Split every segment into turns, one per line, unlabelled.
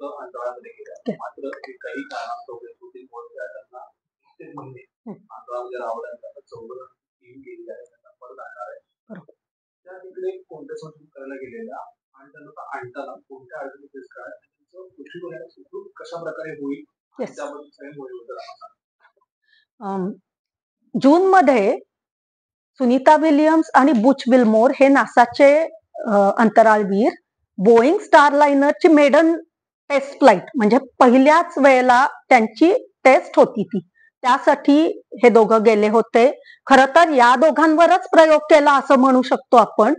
अंतराळामध्ये गेल्या, मात्र काही कारणास्तव शूटिंग होत त्यांना कित्येक महिने अंतराळामध्ये राहावं लागलं. 14 टीम गेलेली आहे, त्यांना परत आणणार आहे. त्या तिकडे कोणत्या संशोधन करायला गेलेल्या आणि त्यांना आणताना कोणत्या अडचणी फेस करायला, त्यांचं पृथ्वीवर सुखरूप कशा प्रकारे होईल त्याबद्दल सगळे मोहिमेबद्दल
जून मध्ये सुनीता विलियम्स आणि बुच विल्मोर हे नासाचे अंतराळवीर बोईंग स्टारलाइनरची मेडन टेस्ट फ्लाइट म्हणजे पहिल्याच वेळेला त्यांची टेस्ट होती ती, त्यासाठी हे दोघं गेले होते. खरं तर या दोघांवरच प्रयोग केला असं म्हणू शकतो आपण.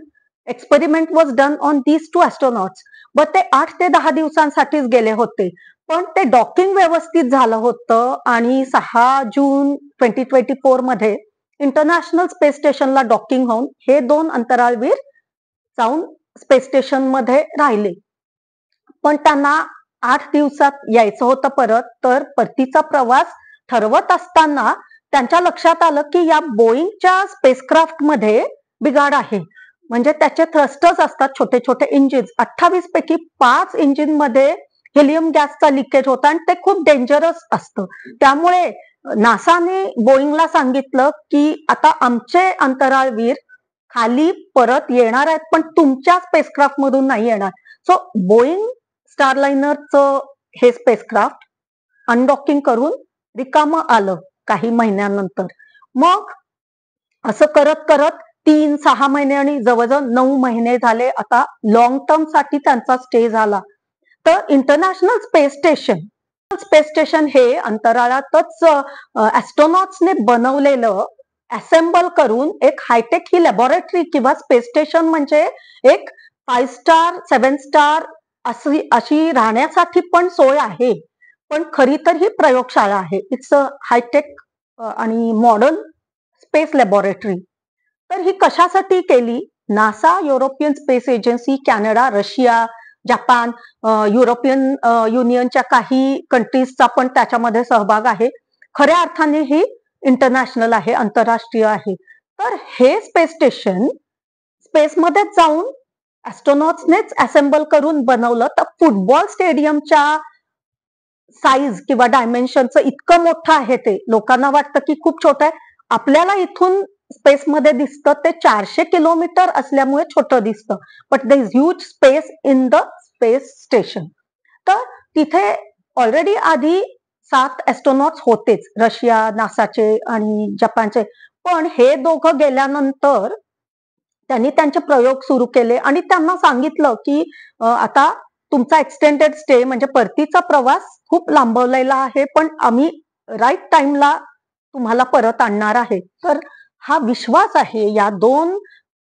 Experiment was done on these two astronauts, but ते 8 ते 10 दिवसांसाठीच गेले होते. पण ते डॉकिंग व्यवस्थित झालं होतं आणि 6 जून 2024 मध्ये इंटरनॅशनल स्पेस स्टेशनला डॉकिंग होऊन हे 2 अंतराळवीर जाऊन स्पेस स्टेशन मध्ये राहिले. पण त्यांना 8 दिवसात यायचं होतं परत. तर परतीचा प्रवास ठरवत असताना त्यांच्या लक्षात आलं की या बोईंगच्या स्पेसक्राफ्ट मध्ये बिघाड आहे. म्हणजे त्याचे थ्रस्टर्स असतात, छोटे छोटे इंजिन. 28 पैकी 5 इंजिन मध्ये हेलियम गॅसचा लिकेज होता आणि ते खूप डेंजरस असतं. त्यामुळे नासाने बोईंगला सांगितलं की आता आमचे अंतराळवीर खाली परत येणार आहेत, पण तुमच्या स्पेसक्राफ्ट मधून नाही येणार. सो बोईंग स्टारलाइनरचं हे स्पेसक्राफ्ट अनडॉकिंग करून रिकामं आलं काही महिन्यानंतर. मग असं करत करत 3-6 महिने आणि जवळजवळ 9 महिने झाले. आता लॉंग टर्म साठी त्यांचा स्टे झाला. तर इंटरनॅशनल स्पेस स्टेशन हे अंतराळातच ॲस्ट्रॉनॉट्सने बनवलेलं असेंबल करून एक हायटेक ही लॅबोरेटरी किंवा स्पेस स्टेशन म्हणजे एक 5 स्टार 7 स्टार अशी राहण्यासाठी पण सोय आहे, पण खरी तर ही प्रयोगशाळा आहे. इट्स अ हायटेक आणि मॉडर्न स्पेस लॅबोरेटरी. तर ही कशासाठी केली? NASA, European space agency, Canada, Russia, Japan, European युनियनच्या काही कंट्रीजचा पण त्याच्यामध्ये सहभाग आहे. खऱ्या अर्थाने ही इंटरनॅशनल आहे, आंतरराष्ट्रीय आहे. तर हे स्पेस स्टेशन स्पेसमध्येच जाऊन ॲस्ट्रॉनॉट्सनेच असेंबल करून बनवलं. तर फुटबॉल स्टेडियमच्या साईज किंवा डायमेन्शनचं इतकं मोठं आहे ते. लोकांना वाटतं की खूप छोटं आहे. आपल्याला इथून स्पेसमध्ये दिसतं ते 400 किलोमीटर असल्यामुळे छोटं दिसतं. But they is huge space in the space station. तर तिथे ऑलरेडी आधी 7 ॲस्ट्रॉनॉट्स होतेच, रशिया, नासाचे आणि जपानचे. पण हे दोघं गेल्यानंतर त्यांनी त्यांचे प्रयोग सुरू केले आणि त्यांना सांगितलं की आता तुमचा एक्सटेंडेड स्टे म्हणजे परतीचा प्रवास खूप लांबवलेला आहे, पण आम्ही राईट टाइमला तुम्हाला परत आणणार आहे. तर हा विश्वास आहे या 2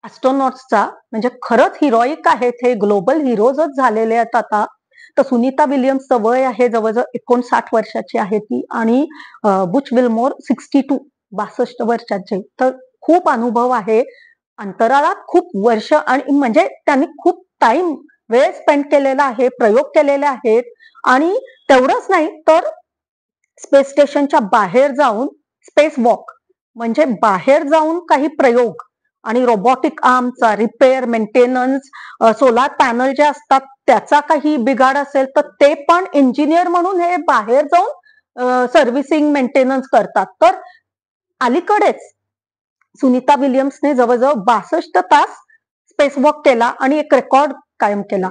ॲस्ट्रॉनॉट्सचा. म्हणजे खरंच हिरोईक आहेत, हे ग्लोबल हिरोजच झालेले आहेत आता. तर सुनीता विलियम्सचं वय आहे जवळजवळ 59 वर्षाची आहे ती, आणि बुच विल्मोर 62 वर्षाचे. तर खूप अनुभव आहे अंतराळात, खूप वर्ष, आणि म्हणजे त्यांनी खूप टाइम वेळ स्पेंड केलेला आहे, प्रयोग केलेले आहेत. आणि तेवढंच नाही तर स्पेस स्टेशनच्या बाहेर जाऊन स्पेस वॉक म्हणजे बाहेर जाऊन काही प्रयोग आणि रोबोटिक आर्मचा रिपेअर, मेंटेनन्स, सोलार पॅनल जे असतात त्याचा काही बिघाड असेल तर ते पण इंजिनियर म्हणून हे बाहेर जाऊन सर्व्हिसिंग, मेंटेनन्स करतात. तर अलीकडेच सुनीता विलियम्सने जवळजवळ 62 तास स्पेस वॉक केला आणि एक रेकॉर्ड कायम केला.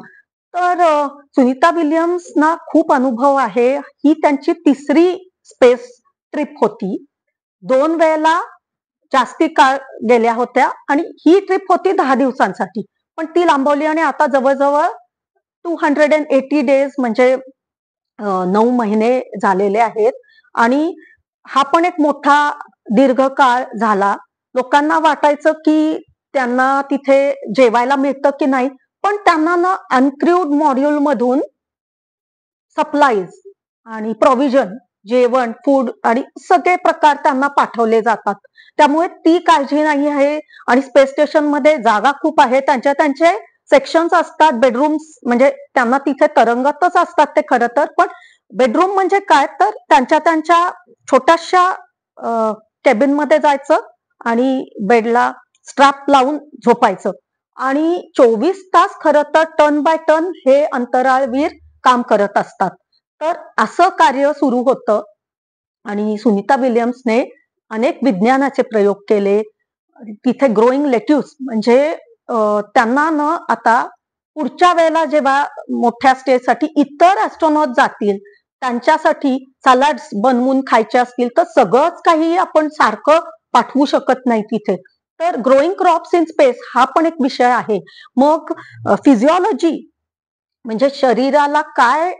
तर सुनीता विलियम्सना खूप अनुभव आहे. ही त्यांची 3री स्पेस ट्रिप होती. 2 वेळेला जास्ती काळ गेल्या होत्या आणि ही ट्रिप होती 10 दिवसांसाठी, पण ती लांबवली आणि आता जवळजवळ 280 डेज म्हणजे 9 महिने झालेले आहेत. आणि हा पण एक मोठा दीर्घकाळ झाला. लोकांना वाटायचं की त्यांना तिथे जेवायला मिळतं की नाही, पण त्यांना ना अनक्रूड मॉड्यूल मधून सप्लाईज आणि प्रोव्हिजन, जेवण, फूड आणि सगळे प्रकार त्यांना पाठवले जातात. त्यामुळे ती काळजी नाही आहे. आणि स्पेस स्टेशन मध्ये जागा खूप आहे, त्यांचे सेक्शन्स असतात, बेडरूम्स, म्हणजे त्यांना तिथे तरंगतच असतात ते खरं तर. पण बेडरूम म्हणजे काय, तर त्यांच्या छोट्याशा केबिन मध्ये जायचं आणि बेडला स्ट्रॅप लावून झोपायचं. आणि 24 तास खरं तर टर्न बाय टर्न हे अंतराळवीर काम करत असतात. तर असं कार्य सुरू होतं आणि सुनीता विल्यम्सने अनेक विज्ञानाचे प्रयोग केले. तिथे ग्रोईंग लेट्यूस म्हणजे त्यांना न आता पुढच्या वेळेला जेव्हा मोठ्या स्टेजसाठी इतर ॲस्ट्रॉनॉट जातील त्यांच्यासाठी सलाड्स बनवून खायचे असतील तर सगळंच काही आपण सारखं पाठवू शकत नाही तिथे. तर ग्रोईंग क्रॉप्स इन स्पेस हा पण एक विषय आहे. मग फिजिओलॉजी म्हणजे शरीराला काय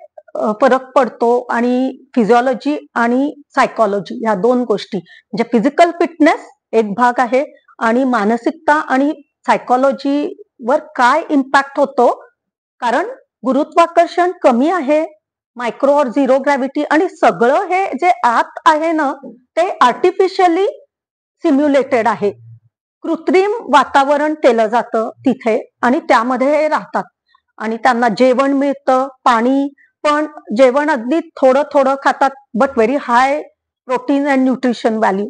फरक पडतो आणि फिजिओलॉजी आणि सायकोलॉजी या दोन गोष्टी म्हणजे फिजिकल फिटनेस एक भाग आहे आणि मानसिकता आणि सायकोलॉजीवर काय इम्पॅक्ट होतो. कारण गुरुत्वाकर्षण कमी आहे, मायक्रो और झिरो ग्रॅव्हिटी आणि सगळं हे जे आत आहे ना ते आर्टिफिशियली सिम्युलेटेड आहे. कृत्रिम वातावरण केलं जातं तिथे आणि त्यामध्ये हे राहतात आणि त्यांना जेवण मिळतं, पाणी पण जेवण अगदी थोडं थोडं खातात but very high protein and nutrition value.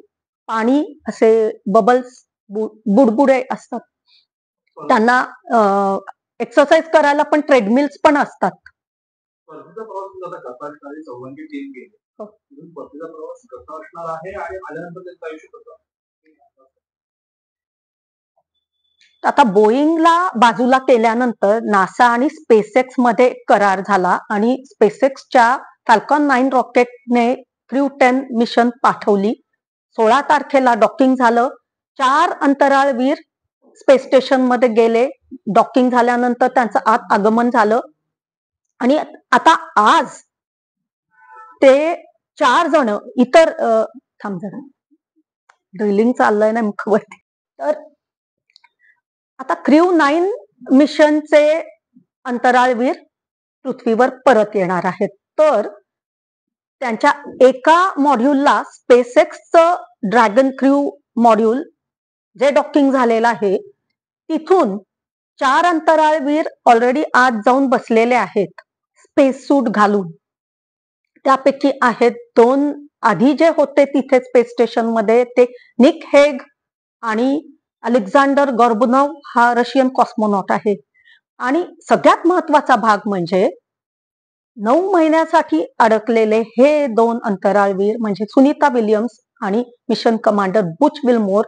पाणी असे बबल्स बुडबुडे असतात. त्यांना एक्सरसाइज करायला पण ट्रेडमिल्स पण असतात.
परतीचा प्रवास आता कसा असणार आहे? चौघांची टीम गेली. परतीचा प्रवास कसा असणार आहे आणि आल्यानंतर त्यांचं आयुष्य कसं?
आता बोईंगला बाजूला केल्यानंतर नासा आणि स्पेसएक्स मध्ये करार झाला आणि स्पेसएक्सच्या फॅल्कॉन 9 रॉकेटने क्रू 10 मिशन पाठवली. 16 तारखेला डॉकिंग झालं. 4 अंतराळवीर स्पेस स्टेशन मध्ये गेले. डॉकिंग झाल्यानंतर त्यांचं आत आगमन झालं आणि आता आज ते 4 जण इतर थांब जरा ड्रिलिंग चाललंय ना मुखवरती. तर आता क्रू 9 मिशनचे अंतराळवीर पृथ्वीवर परत येणार आहेत. तर त्यांच्या एका मॉड्यूलला स्पेसएक्सचं ड्रॅगन क्रू मॉड्यूल जे डॉकिंग झालेलं आहे तिथून 4 अंतराळवीर ऑलरेडी आत जाऊन बसलेले आहेत स्पेस सूट घालून. त्यापैकी आहेत 2 आधी जे होते तिथे स्पेस स्टेशन मध्ये ते निक हेग आणि अलेक्झांडर गोर्बुनोव हा रशियन कॉस्मोनॉट आहे. आणि सगळ्यात महत्वाचा भाग म्हणजे 9 महिन्यासाठी अडकलेले हे 2 अंतराळवीर म्हणजे सुनीता विल्यम्स आणि मिशन कमांडर बुच विल्मोर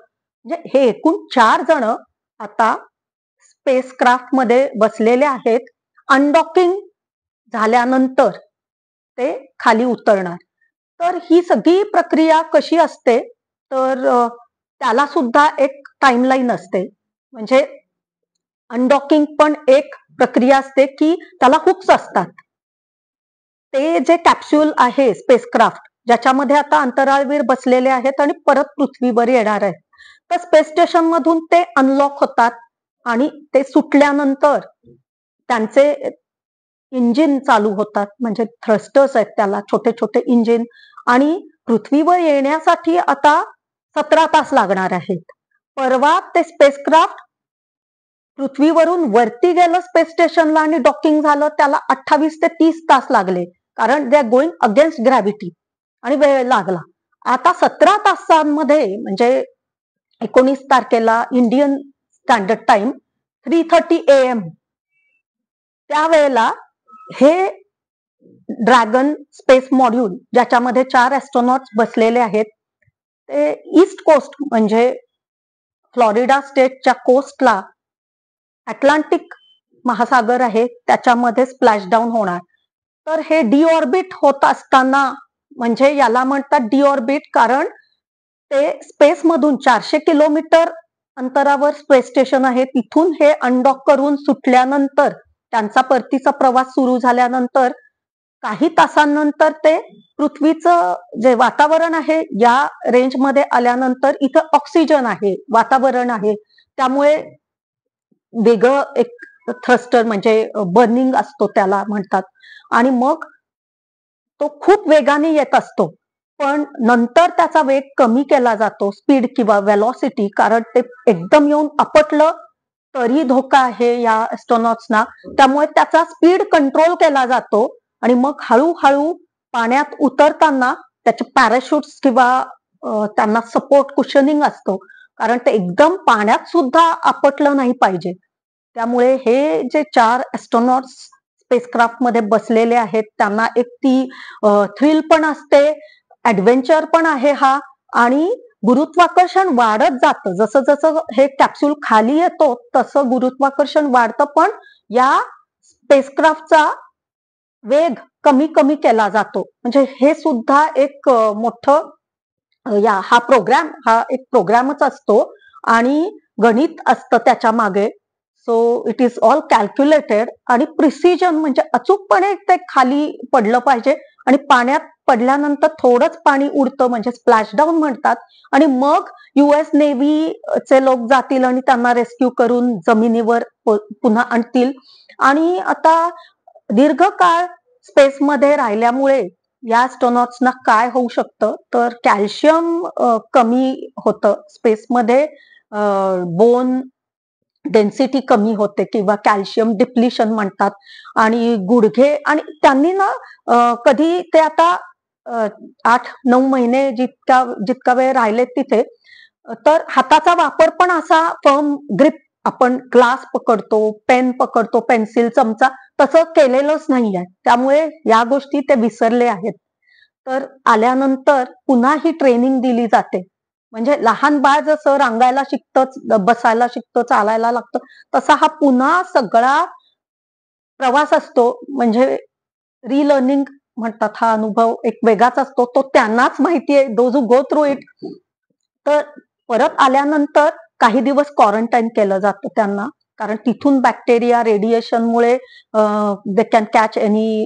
म्हणजे हे एकूण 4 जण आता स्पेसक्राफ्ट मध्ये बसलेले आहेत. अनडॉकिंग झाल्यानंतर ते खाली उतरणार. तर ही सगळी प्रक्रिया कशी असते तर त्याला सुद्धा एक टाइमलाईन असते. म्हणजे अनडॉकिंग पण एक प्रक्रिया असते की त्याला हुक्स असतात. ते जे कॅप्सूल आहे स्पेसक्राफ्ट ज्याच्यामध्ये आता अंतराळवीर बसलेले आहेत आणि परत पृथ्वीवर येणार आहेत. तर स्पेस स्टेशन मधून ते अनलॉक होतात आणि ते सुटल्यानंतर त्यांचे इंजिन चालू होतात म्हणजे थ्रस्टर्स आहेत त्याला छोटे छोटे इंजिन आणि पृथ्वीवर येण्यासाठी आता 17 तास लागणार आहेत. परवा ते स्पेसक्राफ्ट पृथ्वीवरून वरती गेलं स्पेस स्टेशनला आणि डॉकिंग झालं त्याला 28 ते 30 तास लागले कारण they are going against gravity आणि वेळ लागला. आता 17 तासांमध्ये म्हणजे 19 तारखेला इंडियन स्टँडर्ड टाइम 3:30 AM त्यावेळेला हे ड्रॅगन स्पेस मॉड्यूल ज्याच्यामध्ये 4 ॲस्ट्रॉनॉट्स बसलेले आहेत ते ईस्ट कोस्ट म्हणजे फ्लॉरिडा स्टेटच्या कोस्टला अटलांटिक महासागर आहे त्याच्यामध्ये स्प्लॅश डाऊन होणार. तर हे डिऑर्बिट होत असताना म्हणजे याला म्हणतात डिऑर्बिट कारण ते स्पेस मधून 400 किलोमीटर अंतरावर स्पेस स्टेशन आहे तिथून हे अनडॉक करून सुटल्यानंतर त्यांचा परतीचा प्रवास सुरू झाल्यानंतर काही तासांनंतर ते पृथ्वीचं जे वातावरण आहे या रेंजमध्ये आल्यानंतर इथं ऑक्सिजन आहे वातावरण आहे त्यामुळे वेगळं एक थ्रस्टर म्हणजे बर्निंग असतो त्याला म्हणतात आणि मग तो खूप वेगाने येत असतो पण नंतर त्याचा वेग कमी केला जातो स्पीड किंवा वेलॉसिटी कारण ते एकदम येऊन आपटलं तरी धोका आहे या ॲस्ट्रॉनॉट्सना. त्यामुळे त्याचा स्पीड कंट्रोल केला जातो आणि मग हळूहळू पाण्यात उतरताना त्याचे पॅराशूट्स किंवा त्यांना सपोर्ट कुशनिंग असतो कारण ते एकदम पाण्यात सुद्धा आपटलं नाही पाहिजे. त्यामुळे हे जे 4 ॲस्ट्रॉनॉट्स स्पेसक्राफ्ट मध्ये बसलेले आहेत त्यांना एक ती थ्रिल पण असते, ऍडव्हेंचर पण आहे हा, आणि गुरुत्वाकर्षण वाढत जातं. जसं जसं हे कॅप्सूल खाली येतो तसं गुरुत्वाकर्षण वाढतं, पण या स्पेसक्राफ्टचा वेग कमी कमी केला जातो. म्हणजे हे सुद्धा एक मोठं हा एक प्रोग्रामच असतो आणि गणित असतं त्याच्या मागे. So it is all calculated आणि प्रिसिजन, म्हणजे अचूकपणे ते खाली पडलं पाहिजे आणि पाण्यात पडल्यानंतर थोडंच पाणी उडतं, म्हणजे स्प्लॅश डाऊन म्हणतात, आणि मग US नेव्हीचे लोक जातील आणि त्यांना रेस्क्यू करून जमिनीवर पुन्हा आणतील. आणि आता दीर्घकाळ स्पेसमध्ये राहिल्यामुळे या ॲस्ट्रोनॉट्सना काय होऊ शकतं, तर कॅल्शियम कमी होतं स्पेसमध्ये, बोन डेन्सिटी कमी होते किंवा कॅल्शियम डिप्लिशन म्हणतात, आणि गुडघे, आणि त्यांनी ना कधी ते आता 8-9 महिने जितका वेळ राहिले तिथे, तर हाताचा वापर पण असा फर्म ग्रिप, आपण ग्लास पकडतो, पेन पकडतो, पेन्सिल, चमचा, तसं केलेलंच नाहीये. त्यामुळे या गोष्टी ते विसरले आहेत. तर आल्यानंतर पुन्हा ही ट्रेनिंग दिली जाते. म्हणजे लहान बाळ जसं रांगायला शिकतं, बसायला शिकतं, चालायला लागतं, तसा हा पुन्हा सगळा प्रवास असतो. म्हणजे रिलर्निंग म्हणतात, हा अनुभव एक वेगळाच असतो, तो त्यांनाच माहिती आहे, those who go through it. तर परत आल्यानंतर काही दिवस क्वारंटाईन केलं जातं त्यांना, कारण तिथून बॅक्टेरिया रेडिएशनमुळे they can catch any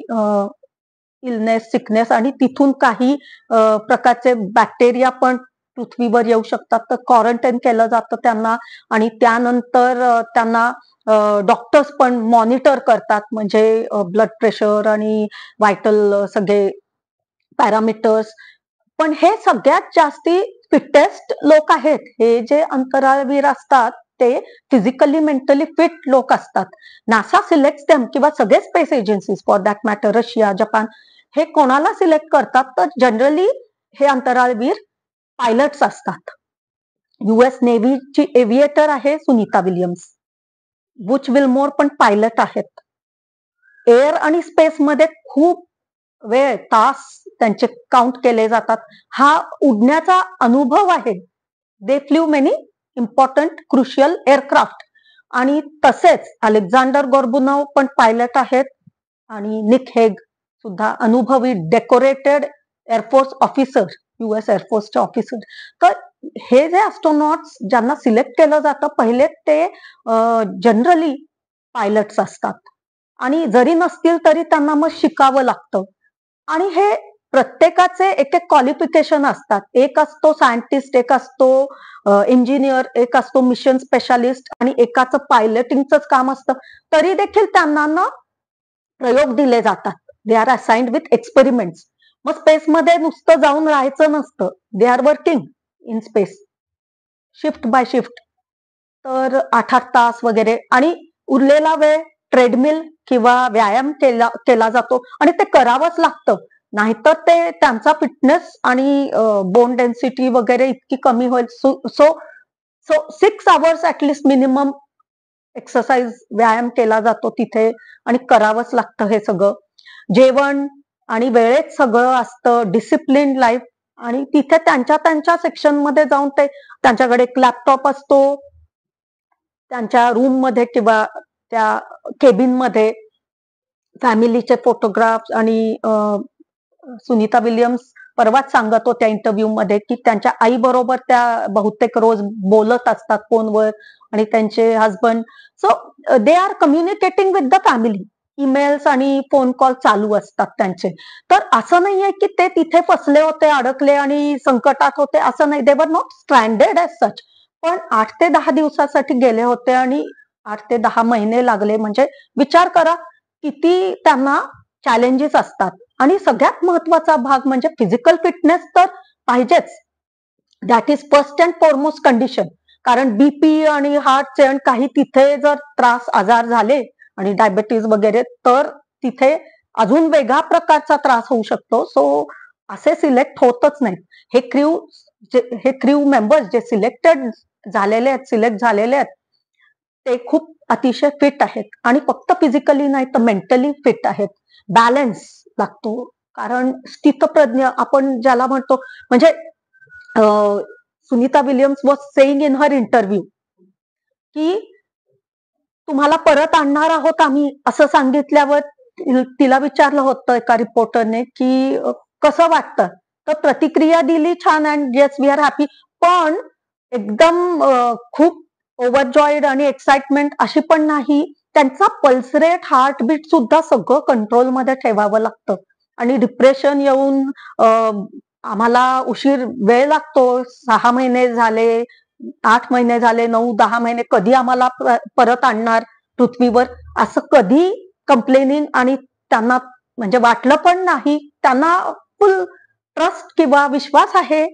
illness, sickness, आणि तिथून काही प्रकारचे बॅक्टेरिया पण पृथ्वीवर येऊ शकतात. तर क्वारंटाईन केलं जातं त्यांना, आणि त्यानंतर त्यांना डॉक्टर्स पण मॉनिटर करतात, म्हणजे ब्लड प्रेशर आणि व्हायटल सगळे पॅरामीटर्स. पण हे सगळ्यात जास्ती फिटेस्ट लोक आहेत, हे जे अंतराळवीर असतात ते फिजिकली मेंटली फिट लोक असतात. नासा सिलेक्ट देम, किंवा सगळे space agencies for that matter, Russia, Japan, हे कोणाला सिलेक्ट करतात, तर जनरली हे अंतराळवीर पायलट्स असतात. US नेव्हीची एव्हिएटर आहे सुनीता विल्यम्स, बुच विल्मोर पण पायलट आहेत. एअर आणि स्पेसमध्ये खूप वेळ, तास त्यांचे काउंट केले जातात. हा उडण्याचा अनुभव आहे. They flew many important crucial aircraft. आणि तसेच अलेक्झांडर गोर्बुनोव पण पायलट आहेत, आणि निक हेग सुद्धा अनुभवी डेकोरेटेड एअरफोर्स ऑफिसर, US एअरफोर्सचे ऑफिसर. तर हे जे ॲस्ट्रोनॉट्स ज्यांना सिलेक्ट केलं जातं, पहिले ते जनरली पायलट्स असतात, आणि जरी नसतील तरी त्यांना मग शिकावं लागतं. आणि हे प्रत्येकाचे एक एक क्वालिफिकेशन असतात. एक असतो सायंटिस्ट, एक असतो इंजिनियर, एक असतो मिशन स्पेशालिस्ट, आणि एकाचं पायलटिंगच काम असतं. तरी देखील त्यांना ना प्रयोग दिले जातात. They are assigned with experiments. मग स्पेसमध्ये नुसतं जाऊन राहायचं नसतं. They are working in space, shift by shift. तर 8-8 तास वगैरे, आणि उरलेला वेळ ट्रेडमिल किंवा व्यायाम केला जातो, आणि ते करावंच लागतं. नाहीतर ते त्यांचा फिटनेस आणि बोन डेन्सिटी वगैरे इतकी कमी होईल. So 6 hours at least minimum exercise, व्यायाम केला जातो तिथे, आणि करावंच लागतं हे सगळं. जेवण आणि वेळेत सगळं असतं, डिसिप्लिन लाईफ. आणि तिथे त्यांच्या त्यांच्या सेक्शन मध्ये जाऊन ते, त्यांच्याकडे एक लॅपटॉप असतो त्यांच्या रूम मध्ये किंवा त्या केबिन मध्ये, फॅमिलीचे फोटोग्राफ्स. आणि सुनीता विल्यम्स परवाच सांगत होत्या इंटरव्ह्यू मध्ये की त्यांच्या आई बरोबर त्या बहुतेक रोज बोलत असतात फोनवर, आणि त्यांचे husband. So they are communicating with the family. Emails आणि फोन कॉल चालू असतात त्यांचे. तर असं नाहीये की ते तिथे फसले होते, अडकले आणि संकटात होते, असं नाही. दे were not stranded as such. पण 8 ते 10 दिवसासाठी गेले होते, आणि 8 ते 10 महिने लागले. म्हणजे विचार करा किती त्यांना चॅलेंजेस असतात. आणि सगळ्यात महत्वाचा भाग म्हणजे फिजिकल फिटनेस तर पाहिजेच. That is first and foremost condition. कारण बीपी आणि हार्टचे आणि काही तिथे जर त्रास, आजार झाले, आणि डायबिटीज वगैरे, तर तिथे अजून वेगळा प्रकारचा त्रास होऊ शकतो. सो असे सिलेक्ट होतच नाहीत. हे क्रू मेंबर्स जे सिलेक्ट झालेले आहेत, ते खूप अतिशय फिट आहेत आणि फक्त फिजिकली नाही तर मेंटली फिट आहेत. बॅलन्स लागतो, कारण स्थितप्रज्ञ आपण ज्याला म्हणतो, म्हणजे Sunita Williams was saying in her interview की तुम्हाला परत आणणार आहोत आम्ही, असं सांगितल्यावर तिला विचारलं होतं एका रिपोर्टरने की कसं वाटतं, तर प्रतिक्रिया दिली छान and yes we are happy. पण एकदम खूप ओव्हरजॉईड आणि एक्साइटमेंट अशी पण नाही. त्यांचा पल्स रेट, हार्टबीट सुद्धा सगळं कंट्रोलमध्ये ठेवावं लागतं. आणि डिप्रेशन येऊन आम्हाला वेळ लागतो. 6 महिने झाले, 8 महिने झाले, 9-10 महिने, कधी आम्हाला परत आणणार पृथ्वीवर, असं कधी कंप्लेनिंग आणि त्यांना म्हणजे वाटलं पण नाही. त्यांना फुल ट्रस्ट किंवा विश्वास आहे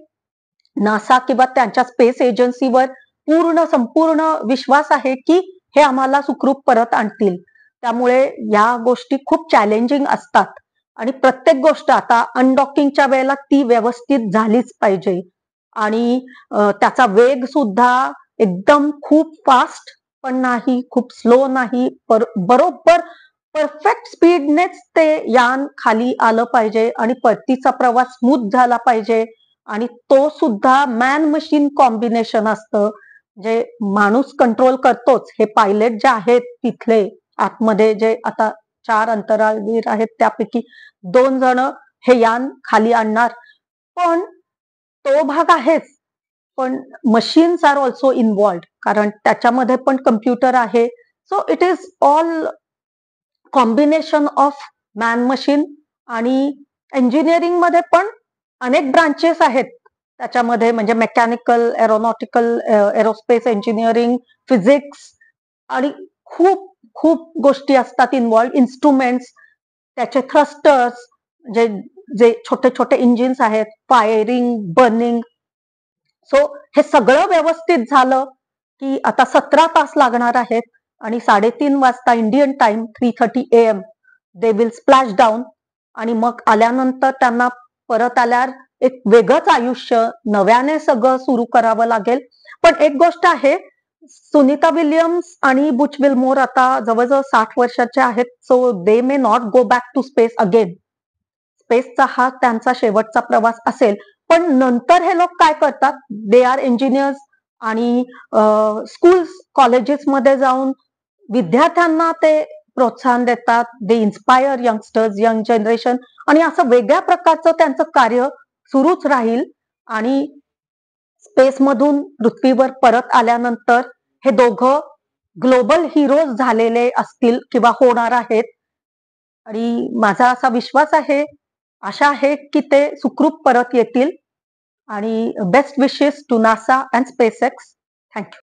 नासा किंवा त्यांच्या स्पेस एजन्सीवर. संपूर्ण विश्वास आहे की हे आम्हाला सुखरूप परत आणतील. त्यामुळे या गोष्टी खूप चॅलेंजिंग असतात आणि प्रत्येक गोष्ट आता अनडॉकिंगच्या वेळेला ती व्यवस्थित झालीच पाहिजे. आणि त्याचा वेग सुद्धा एकदम खूप फास्ट पण नाही, खूप स्लो नाही, बरोबर परफेक्ट स्पीडनेच ते यान खाली आलं पाहिजे आणि परतीचा प्रवास स्मूथ झाला पाहिजे. आणि तो सुद्धा मॅन मशीन कॉम्बिनेशन असतं, जे माणूस कंट्रोल करतोच. हे पायलट जे आहेत तिथले आतमध्ये, जे आता 4 अंतराळवीर आहेत त्यापैकी 2 जण हे यान खाली आणणार. पण तो भाग आहेच, पण मशीन्स आर ऑल्सो इन्व्हॉल्ड, कारण त्याच्यामध्ये पण कम्प्युटर आहे. So it is all combination of man machine. आणि इंजिनिअरिंग मध्ये पण अनेक ब्रांचेस आहेत त्याच्यामध्ये, म्हणजे mechanical, aeronautical, aerospace engineering, physics, आणि खूप खूप गोष्टी असतात इन्व्हॉल्ड. इन्स्ट्रुमेंट्स, त्याचे थ्रस्टर्स, जे जे छोटे छोटे इंजिन्स आहेत, फायरिंग, बर्निंग. सो हे सगळं व्यवस्थित झालं की आता 17 तास लागणार आहेत आणि 3:30 वाजता Indian time 3:30 AM they will splash down. आणि मग आल्यानंतर त्यांना परत आल्यावर एक वेगळंच आयुष्य, नव्याने सगळं सुरू करावं लागेल. पण एक गोष्ट आहे, सुनीता विलियम्स आणि बुच विल्मोर आता जवळजवळ 60 वर्षाचे आहेत. So they may not go back to space again. स्पेसचा हा त्यांचा शेवटचा प्रवास असेल. पण नंतर हे लोक काय करतात, दे आर इंजिनियर्स आणि स्कूल्स, कॉलेजेसमध्ये जाऊन विद्यार्थ्यांना ते प्रोत्साहन देतात. दे इन्स्पायर यंगस्टर्स, यंग जनरेशन, आणि असं वेगळ्या प्रकारचं त्यांचं कार्य सुरूच राहील. आणि स्पेसमधून पृथ्वीवर परत आल्यानंतर हे दोघं ग्लोबल हिरोज झालेले असतील किंवा होणार आहेत. आणि माझा असा विश्वास आहे, आशा आहे की ते सुखरूप परत येतील. आणि best wishes to NASA and SpaceX. Thank you.